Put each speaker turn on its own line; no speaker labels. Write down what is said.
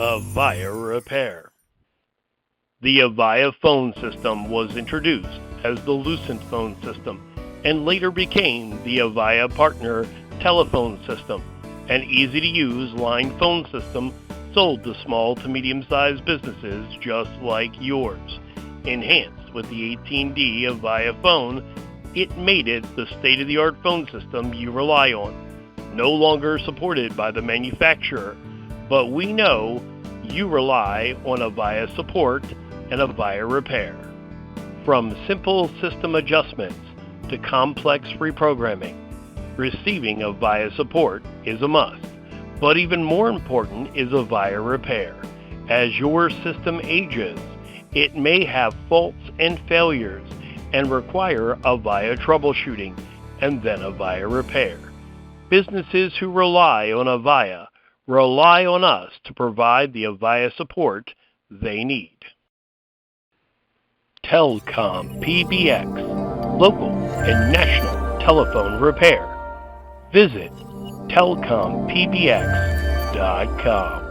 Avaya Repair. The Avaya Phone System was introduced as the Lucent Phone System and later became the Avaya Partner Telephone System, an easy-to-use line phone system sold to small to medium-sized businesses just like yours. Enhanced with the 18D Avaya Phone, it made it the state-of-the-art phone system you rely on. No longer supported by the manufacturer, but we know you rely on Avaya support and Avaya Repair. From simple system adjustments to complex reprogramming, receiving Avaya support is a must. But even more important is Avaya Repair. As your system ages, it may have faults and failures and require Avaya troubleshooting and then Avaya Repair. Businesses who rely on Avaya rely on us to provide the Avaya support they need. TelcomPBX, local and national telephone repair. Visit TelcomPBX.com.